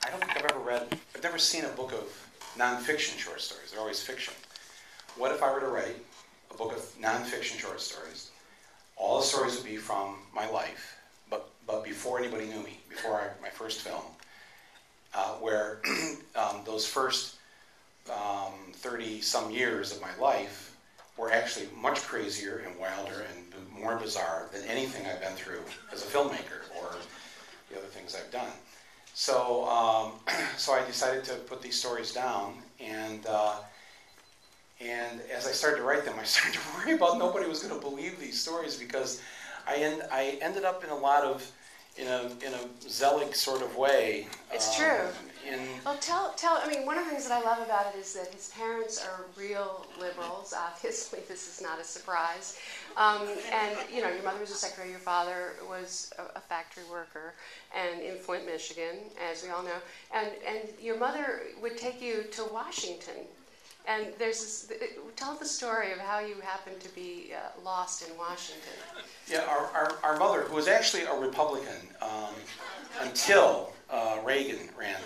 I don't think I've never seen a book of nonfiction short stories. They're always fiction. What if I were to write a book of nonfiction short stories? All the stories would be from my life, but before anybody knew me, before my first film, where those first 30-some years of my life were actually much crazier and wilder and more bizarre than anything I've been through as a filmmaker or the other things I've done. So, so I decided to put these stories down, and as I started to write them, I started to worry about nobody was going to believe these stories, because I ended up in a zealot sort of way. It's true. Well, I mean, one of the things that I love about it is that his parents are real liberals. Obviously, this is not a surprise. And, you know, your mother was a secretary, your father was a factory worker, and in Flint, Michigan, as we all know. And your mother would take you to Washington. And there's this, tell the story of how you happened to be lost in Washington. Yeah, our mother, who was actually a Republican until Reagan ran,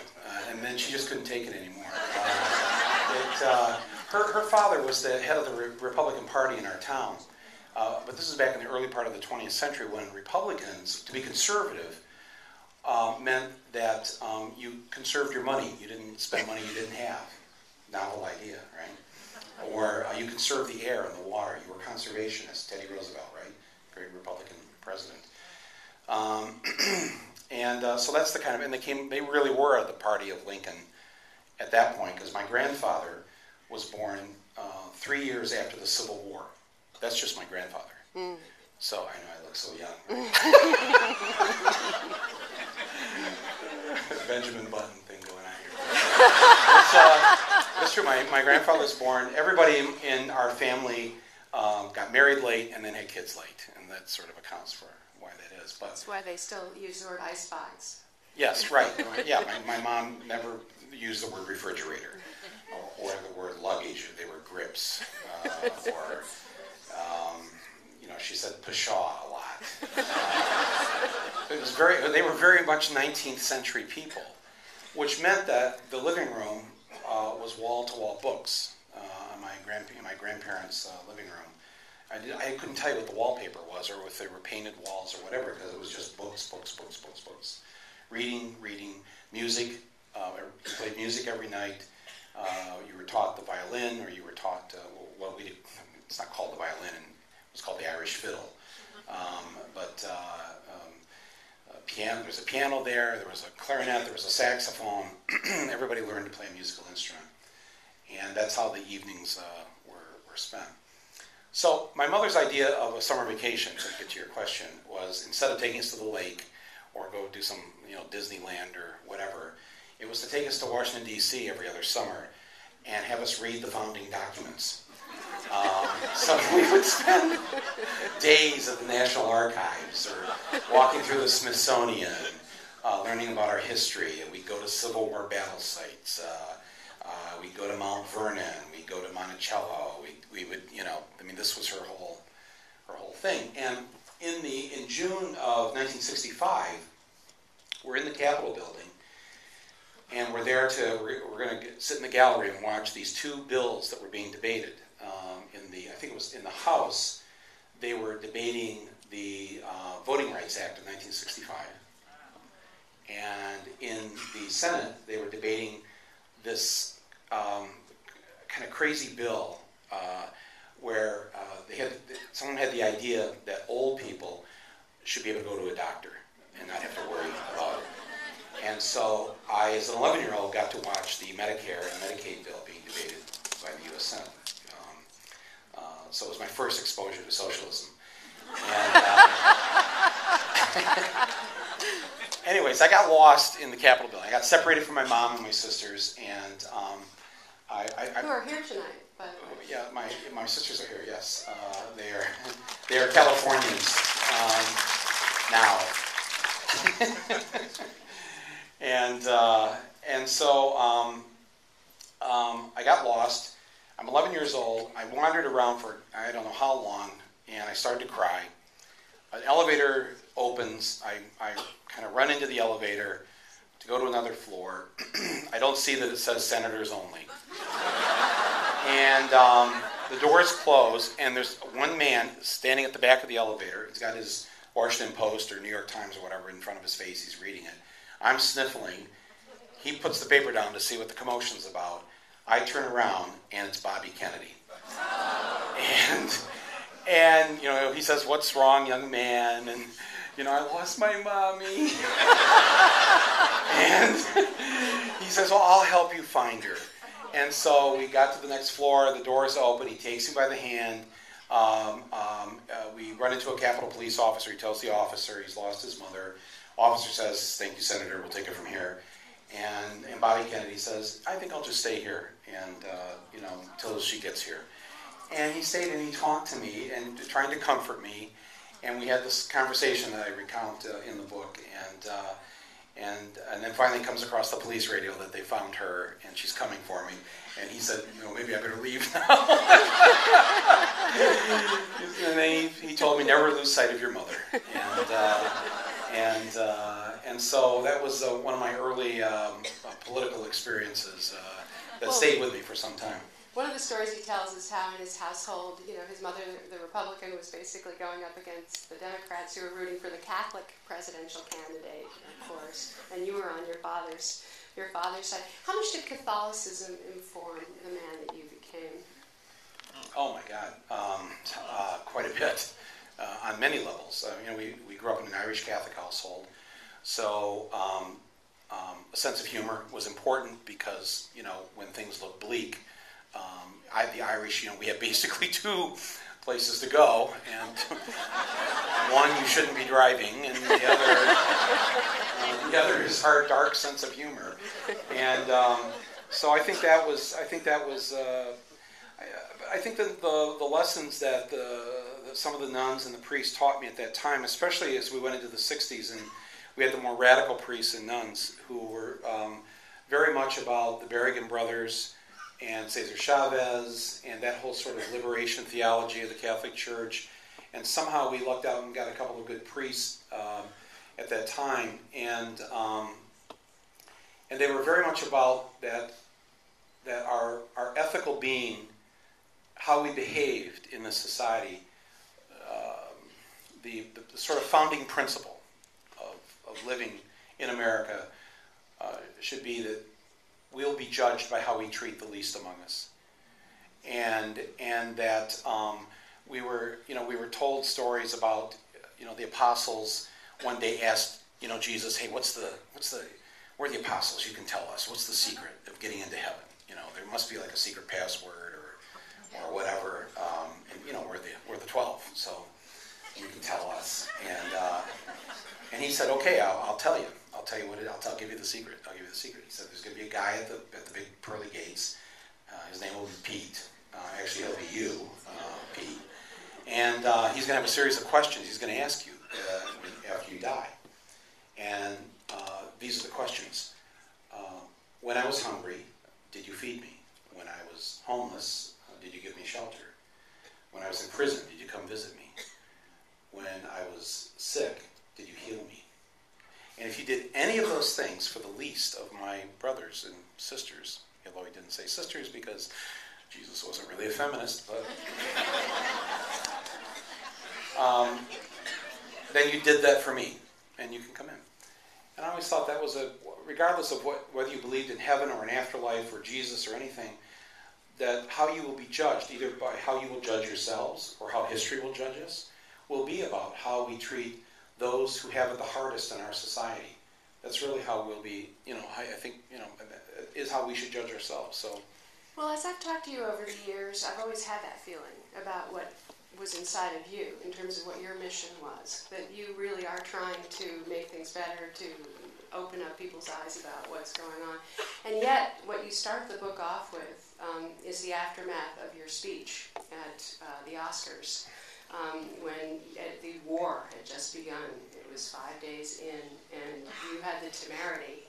and then she just couldn't take it anymore. Her father was the head of the Republican Party in our town, but this is back in the early part of the 20th century, when Republicans, to be conservative, meant that you conserved your money. You didn't spend money you didn't have. Novel idea, right? Or you conserve the air and the water. You were conservationist, Teddy Roosevelt, right? Great Republican president. So that's the kind of, and they really were the party of Lincoln at that point, because my grandfather was born 3 years after the Civil War. That's just my grandfather. Mm. So I know I look so young. Benjamin Button thing going on here. It's true. My grandfather was born. Everybody in our family got married late and then had kids late, and that sort of accounts for why that is. But that's why they still use the word icebox. Yes, right. Yeah, my mom never used the word refrigerator or the word luggage. They were grips, or you know, she said pshaw a lot. They were very much 19th century people, which meant that the living room was wall-to-wall books in my grandparents' living room. I couldn't tell you what the wallpaper was, or if they were painted walls or whatever, because it was just books. Reading, music. You played music every night. You were taught the violin, or you were taught it's not called the violin, it was called the Irish fiddle. Piano. There was a piano there was a clarinet, there was a saxophone. Everybody learned to play a musical instrument. And that's how the evenings were spent. So my mother's idea of a summer vacation, to get to your question, was instead of taking us to the lake or go do some, Disneyland or whatever, it was to take us to Washington, D.C. every other summer and have us read the founding documents. So we would spend days at the National Archives or walking through the Smithsonian, learning about our history. And we'd go to Civil War battle sites. We'd go to Mount Vernon. We'd go to Monticello. We would, this was her whole thing. And in June of 1965, we're in the Capitol building, and we're going to sit in the gallery and watch these two bills that were being debated. I think it was in the House, they were debating the Voting Rights Act of 1965. And in the Senate, they were debating this kind of crazy bill where someone had the idea that old people should be able to go to a doctor and not have to worry about it. And so I, as an 11-year-old, got to watch the Medicare and Medicaid bill being debated by the U.S. Senate. So it was my first exposure to socialism. And, anyways, I got lost in the Capitol building. I got separated from my mom and my sisters, and who are here tonight? But yeah, my sisters are here. Yes, they are Californians now. And so I got lost. I'm 11 years old. I wandered around for I don't know how long, and I started to cry. An elevator opens. I kind of run into the elevator. to go to another floor. I don't see that it says senators only. And the doors close, and there's one man standing at the back of the elevator. He's got his Washington Post or New York Times or whatever in front of his face. He's reading it. I'm sniffling. He puts the paper down to see what the commotion's about. I turn around, and it's Bobby Kennedy. And you know, he says, "What's wrong, young man?" And you know, "I lost my mommy." And he says, "Well, I'll help you find her." And so we got to the next floor. The doors open. He takes me by the hand. We run into a Capitol Police officer. He tells the officer he's lost his mother. Officer says, "Thank you, Senator. We'll take it from here." And Bobby Kennedy says, "I think I'll just stay here and you know, until she gets here." And he stayed and he talked to me and trying to comfort me. And we had this conversation that I recount in the book. And then finally comes across the police radio that they found her and she's coming for me. And he said, "You know, maybe I better leave now." And then he told me, "Never lose sight of your mother." And so that was one of my early political experiences that stayed with me for some time. One of the stories he tells is how in his household, you know, his mother, the Republican, was basically going up against the Democrats who were rooting for the Catholic presidential candidate, of course, and you were on your father's side. How much did Catholicism inform the man that you became? Oh my God, quite a bit, on many levels. You know, we grew up in an Irish Catholic household, so a sense of humor was important because, you know, when things look bleak, the Irish, you know, we have basically two places to go, and one you shouldn't be driving, and the other is our dark sense of humor. And so I think that the lessons that some of the nuns and the priests taught me at that time, especially as we went into the 60s, and we had the more radical priests and nuns who were very much about the Berrigan brothers and Cesar Chavez and that whole sort of liberation theology of the Catholic Church. And somehow we lucked out and got a couple of good priests at that time. And they were very much about that our ethical being, how we behaved in this society, the sort of founding principle of living in America should be that we'll be judged by how we treat the least among us, and that we were told stories about, you know, the apostles one day asked, you know, Jesus, "Hey, where are the apostles? You can tell us. What's the secret of getting into heaven? You know, there must be like a secret password or whatever. And you know, we're the 12, so you can tell us." And he said, "Okay, I'll tell you. I'll tell you what it. I'll give you the secret. I'll give you the secret." He said, "There's going to be a guy at the big pearly gates. His name will be Pete. Actually, he'll be you, Pete. And he's going to have a series of questions he's going to ask you after you die. And these are the questions. When I was hungry, did you feed me? When I was homeless, did you give me shelter? When I was in prison, did you come visit me? When I was sick, did you heal me? And if you did any of those things for the least of my brothers and sisters," although he didn't say sisters because Jesus wasn't really a feminist, but then you did that for me, and you can come in. And I always thought that was regardless of whether you believed in heaven or an afterlife or Jesus or anything, that how you will be judged, either by how you will judge yourselves or how history will judge us, will be about how we treat those who have it the hardest in our society. That's really how we'll be, you know, I think, you know, is how we should judge ourselves. So, well, as I've talked to you over the years, I've always had that feeling about what was inside of you in terms of what your mission was, that you really are trying to make things better, to open up people's eyes about what's going on. And yet, what you start the book off with is the aftermath of your speech at the Oscars. When the war had just begun. It was 5 days in, and you had the temerity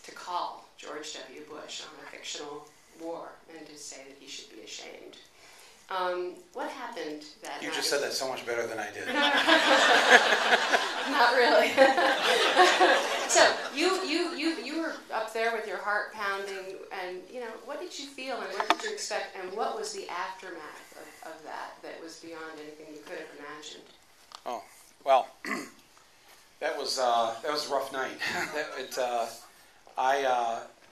to call George W. Bush on a fictional war and to say that he should be ashamed. What happened that night? You just said that so much better than I did. Not really. So you were up there with your heart pounding, and what did you feel, and what did you expect, and what was the aftermath of that was beyond anything you could have imagined? Oh, well, that was a rough night.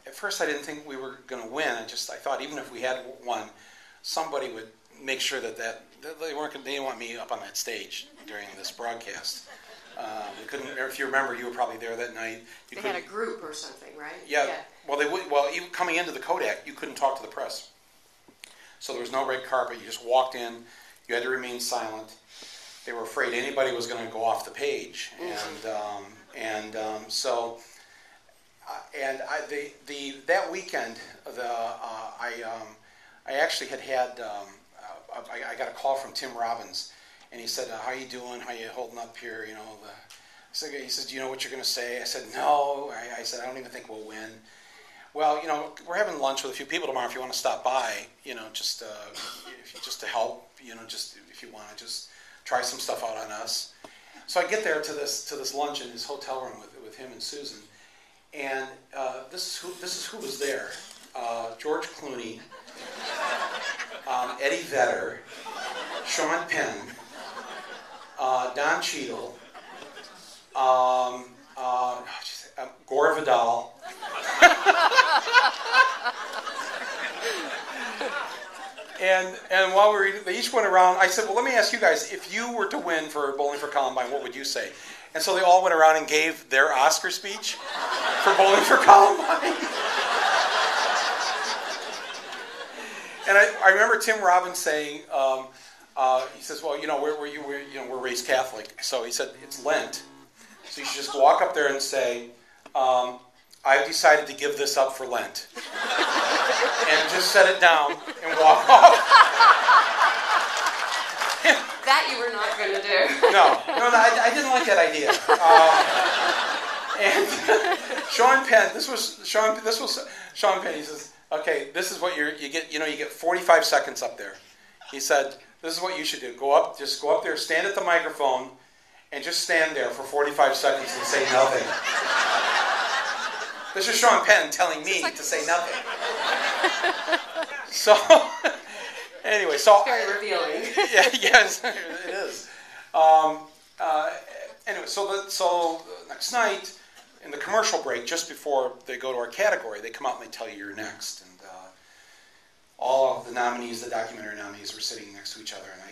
At first I didn't think we were going to win. I thought even if we had won, somebody would make sure that they didn't want me up on that stage during this broadcast. We couldn't. If you remember, you were probably there that night. They had a group or something, right? Yeah. Well, even coming into the Kodak, you couldn't talk to the press. So there was no red carpet. You just walked in. You had to remain silent. They were afraid anybody was going to go off the page, that weekend, I actually had I got a call from Tim Robbins, and he said, "How you doing? How you holding up here?" He said, "Do you know what you're going to say?" I said, "No." I said, "I don't even think we'll win." Well, we're having lunch with a few people tomorrow. If you want to stop by, just to help, just if you want to just try some stuff out on us. So I get there to this lunch in his hotel room with him and Susan, and this is who was there: George Clooney, Eddie Vedder, Sean Penn, Don Cheadle, Gore Vidal. And while they each went around, I said, "Well, let me ask you guys, if you were to win for Bowling for Columbine, what would you say?" And so they all went around and gave their Oscar speech for Bowling for Columbine. And I remember Tim Robbins saying, he says, "Well, we're raised Catholic, so he said it's Lent, so you should just walk up there and say, I've decided to give this up for Lent,' and just set it down and walk off." That you were not going to do. No, I didn't like that idea. And Sean Penn, this was Sean Penn. He says, "Okay, this is what you get. You get 45 seconds up there." He said, "This is what you should do. Just go up there, stand at the microphone, and just stand there for 45 seconds and say nothing." This is Sean Penn telling me to say nothing. So, anyway, very revealing. Yes, it is. Anyway, so the next night, in the commercial break, just before they go to our category, they come out and they tell you you're next, and all of the nominees, the documentary nominees, were sitting next to each other, and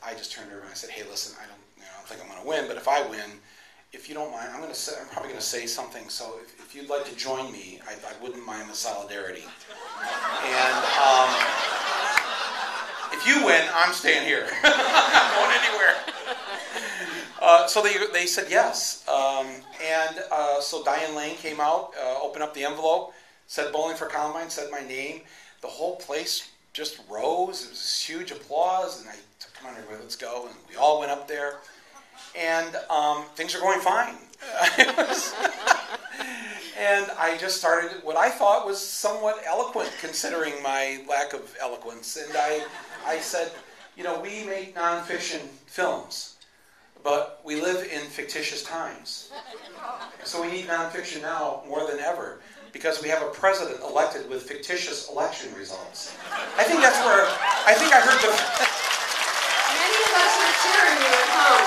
I just turned over and I said, "Hey, listen, I don't think I'm going to win, but if I win, if you don't mind, I'm probably going to say something. So if you'd like to join me, I wouldn't mind the solidarity. And if you win, I'm staying here. I'm not going anywhere." So they said yes. So Diane Lane came out, opened up the envelope, said Bowling for Columbine, said my name. The whole place just rose. It was this huge applause, and I said, "Come on, everybody, let's go." And we all went up there. And things are going fine. And I just started what I thought was somewhat eloquent, considering my lack of eloquence. And I said, we make nonfiction films, but we live in fictitious times. So we need nonfiction now more than ever, because we have a president elected with fictitious election results. I think I heard the... Many of us were cheering you at home.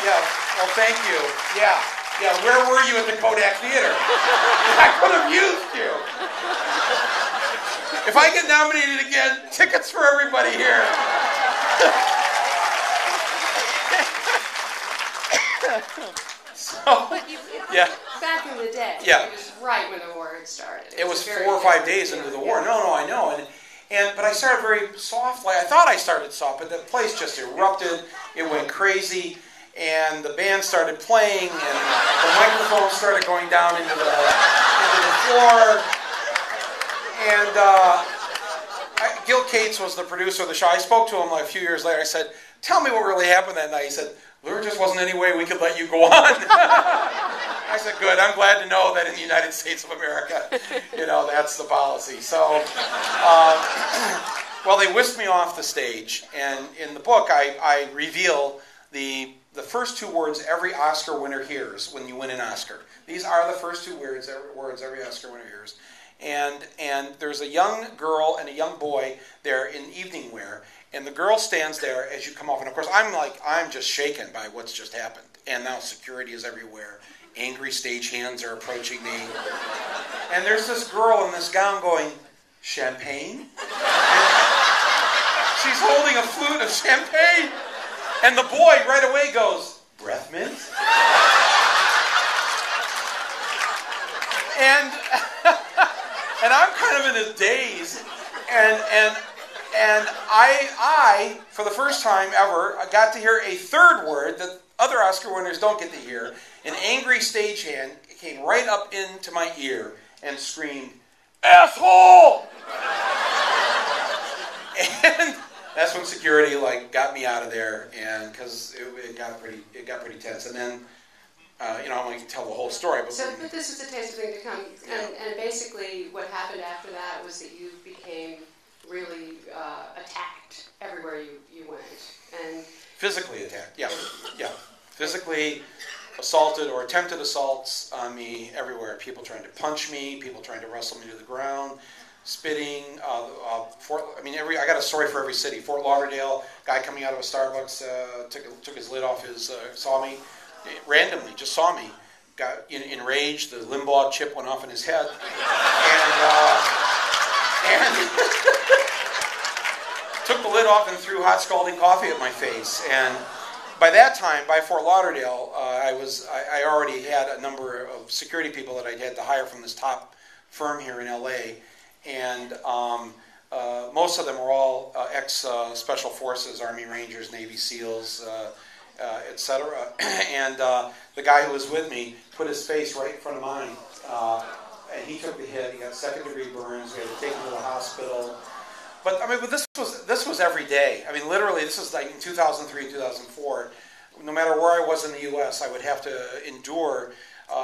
Yeah. Well, thank you. Yeah. Where were you at the Kodak Theater? I could have used you. If I get nominated again, tickets for everybody here. Back in the day, yeah. It was right when the war had started. It was 4 or 5 days into the war. No, I know. But I started very softly. I thought I started soft, but the place just erupted. It went crazy, and the band started playing, and the microphone started going down into the floor. And Gil Cates was the producer of the show. I spoke to him a few years later. I said, "Tell me what really happened that night." He said, "There just wasn't any way we could let you go on." I said, "Good. I'm glad to know that in the United States of America, that's the policy." So, well, they whisked me off the stage, and in the book, I reveal the the first two words every Oscar winner hears when you win an Oscar. These are the first two words every Oscar winner hears. And there's a young girl and a young boy there in evening wear, and the girl stands there as you come off. And of course, I'm just shaken by what's just happened. And now security is everywhere. Angry stagehands are approaching me. And there's this girl in this gown going, "Champagne?" And she's holding a flute of champagne. And the boy right away goes, "Breath mint?" And I'm kind of in a daze. And I, for the first time ever, I got to hear a third word that other Oscar winners don't get to hear. An angry stagehand came right up into my ear and screamed, "Asshole!" And that's when security got me out of there, and because it got pretty tense. And then I don't want to tell the whole story, but this was a taste of things to come. And basically, what happened after that was that you became really attacked everywhere you went, and physically attacked. Yeah. Physically assaulted or attempted assaults on me everywhere. People trying to punch me, people trying to wrestle me to the ground, spitting. I got a story for every city. Fort Lauderdale, guy coming out of a Starbucks took his lid off saw me randomly, just saw me, got enraged. The Limbaugh chip went off in his head, and took the lid off and threw hot scalding coffee at my face. And by that time, by Fort Lauderdale, I already had a number of security people that I'd had to hire from this top firm here in LA, and most of them were all ex-Special Forces, Army Rangers, Navy SEALs, etc. And the guy who was with me put his face right in front of mine, and he took the hit. He got second-degree burns. We had to take him to the hospital. But this was every day. Literally, this was like in 2003, 2004. No matter where I was in the U.S., I would have to endure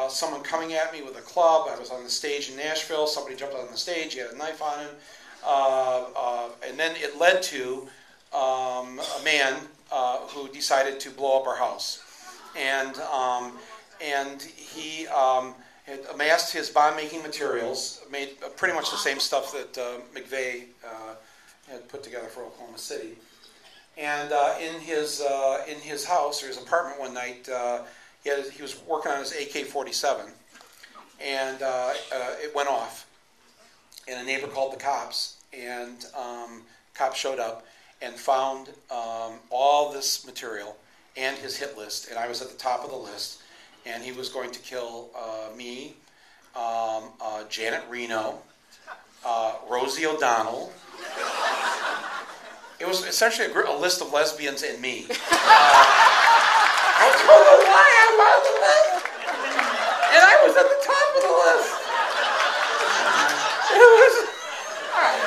someone coming at me with a club. I was on the stage in Nashville. Somebody jumped on the stage. He had a knife on him. And then it led to a man who decided to blow up our house. And he had amassed his bomb-making materials, made pretty much the same stuff that McVeigh had put together for Oklahoma City. And in his house or his apartment one night, he was working on his AK-47, and it went off. And a neighbor called the cops, and cops showed up and found all this material and his hit list. And I was at the top of the list, and he was going to kill me, Janet Reno, Rosie O'Donnell. It was essentially a list of lesbians and me. I don't know why I'm on the list. And I was at the top of the list. It was... All right.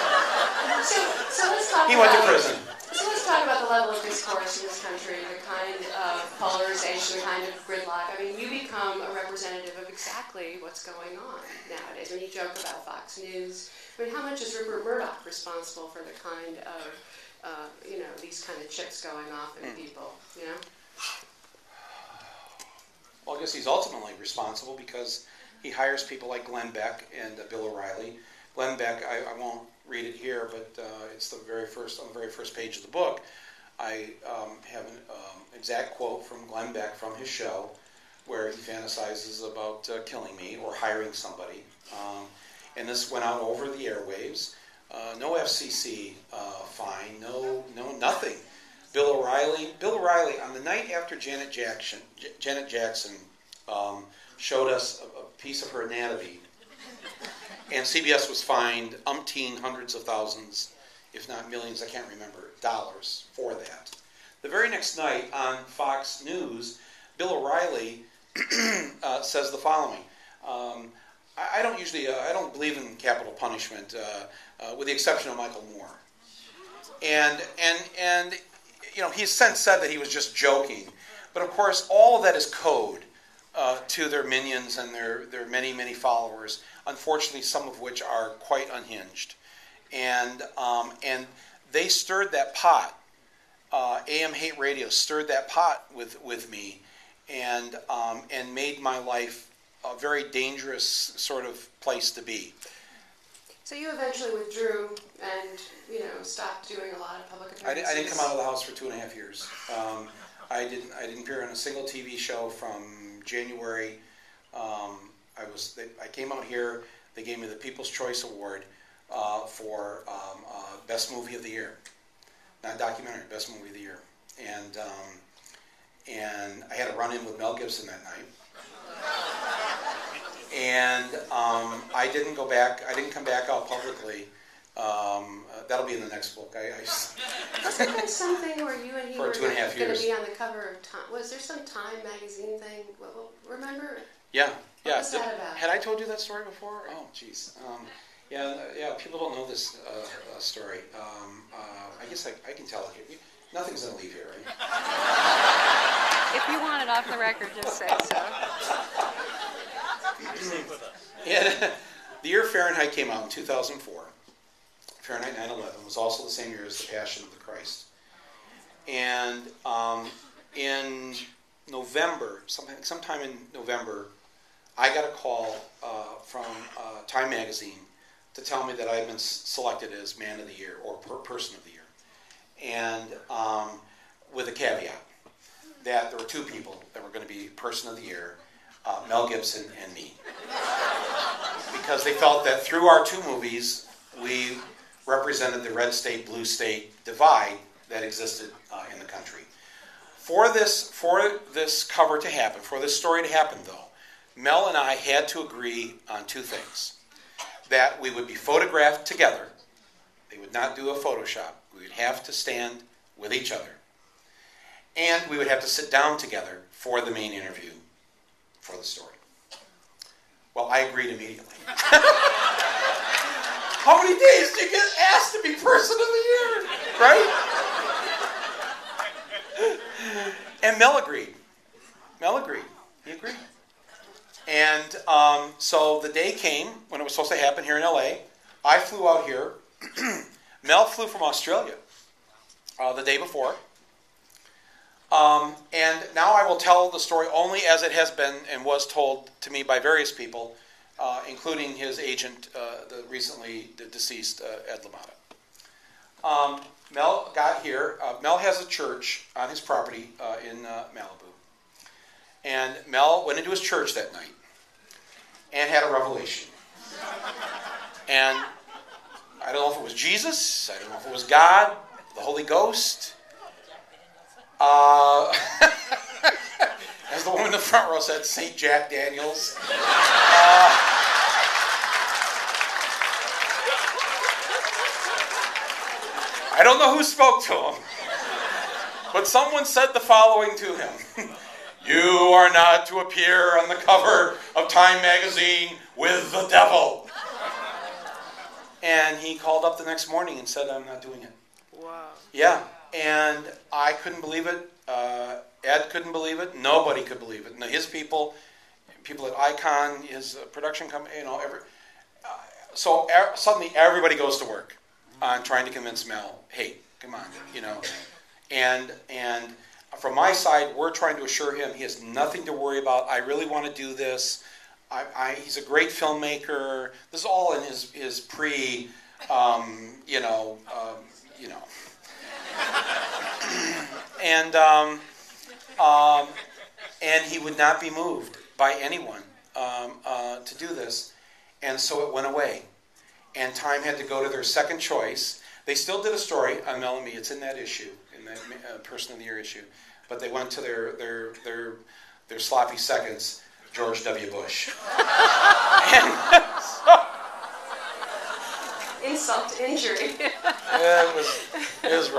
So let's talk He went to prison. So let's talk about the level of discourse in this country, the kind of polarization, the kind of gridlock. You become a representative of exactly what's going on nowadays. When you joke about Fox News, how much is Rupert Murdoch responsible for the kind of these kind of chips going off in people, Well, I guess he's ultimately responsible because he hires people like Glenn Beck and Bill O'Reilly. Glenn Beck, I won't read it here, but it's on the very first page of the book. I have an exact quote from Glenn Beck from his show where he fantasizes about killing me or hiring somebody. And this went out over the airwaves. No FCC fine, no nothing. Bill O'Reilly, on the night after Janet Jackson showed us a piece of her anatomy, and CBS was fined hundreds of thousands, if not millions, I can't remember, dollars for that. The very next night on Fox News, Bill O'Reilly says the following. I don't believe in capital punishment, with the exception of Michael Moore. And he's since said that he was just joking. But of course, all of that is code to their minions and their many, many followers, unfortunately some of which are quite unhinged. And they stirred that pot AM hate radio stirred that pot with me, and made my life a very dangerous sort of place to be. So you eventually withdrew and, stopped doing a lot of public appearances. I didn't come out of the house for 2.5 years. I didn't appear on a single TV show from January. I came out here. They gave me the People's Choice Award for Best Movie of the Year, not documentary, Best Movie of the Year, and I had a run-in with Mel Gibson that night. And I didn't go back. I didn't come back out publicly. That'll be in the next book. Wasn't there something where you and he were going to years. be on the cover of Time? Was there some Time magazine thing? Remember? Yeah. What was that about? Had I told you that story before? Oh, jeez. Yeah. People don't know this story. I guess I can tell it. Nothing's going to leave here, right? If you want it off the record, just say so. Yeah, the year Fahrenheit came out in 2004. Fahrenheit 9/11 was also the same year as the Passion of the Christ. And in November, sometime in November, I got a call from Time magazine to tell me that I had been selected as Man of the Year or Person of the Year, and with a caveat that there were two people that were going to be Person of the Year, Mel Gibson and me, because they felt that through our two movies we represented the red state, blue state divide that existed in the country. For this cover to happen, for this story to happen, though, Mel and I had to agree on two things: that we would be photographed together. They would not do a Photoshop. We would have to stand with each other, and we would have to sit down together for the main interview for the story. Well, I agreed immediately. How many days do you get asked to be Person of the Year, right? And Mel agreed. He agreed. And so the day came when it was supposed to happen here in LA. I flew out here. Mel flew from Australia the day before. And now I will tell the story only as it has been and was told to me by various people, including his agent, the recently deceased Ed LaMotta. Mel got here. Mel has a church on his property in Malibu. And Mel went into his church that night and had a revelation. And I don't know if it was Jesus, I don't know if it was God, the Holy Ghost. As the woman in the front row said, St. Jack Daniels. I don't know who spoke to him, but someone said the following to him: "You are not to appear on the cover of Time magazine with the devil." And he called up the next morning and said, "I'm not doing it." Wow. Yeah, and I couldn't believe it. Ed couldn't believe it. Nobody could believe it. His people at Icon, his production company, so suddenly everybody goes to work on trying to convince Mel, hey, come on, And from my side, we're trying to assure him he has nothing to worry about. I really want to do this. He's a great filmmaker. This is all in his pre, and he would not be moved by anyone to do this, and so it went away. And Time had to go to their second choice. They still did a story on Mel and me. It's in that issue, in that Person of the Year issue. But they went to their sloppy seconds, George W. Bush. And so, insult to injury. it was rough.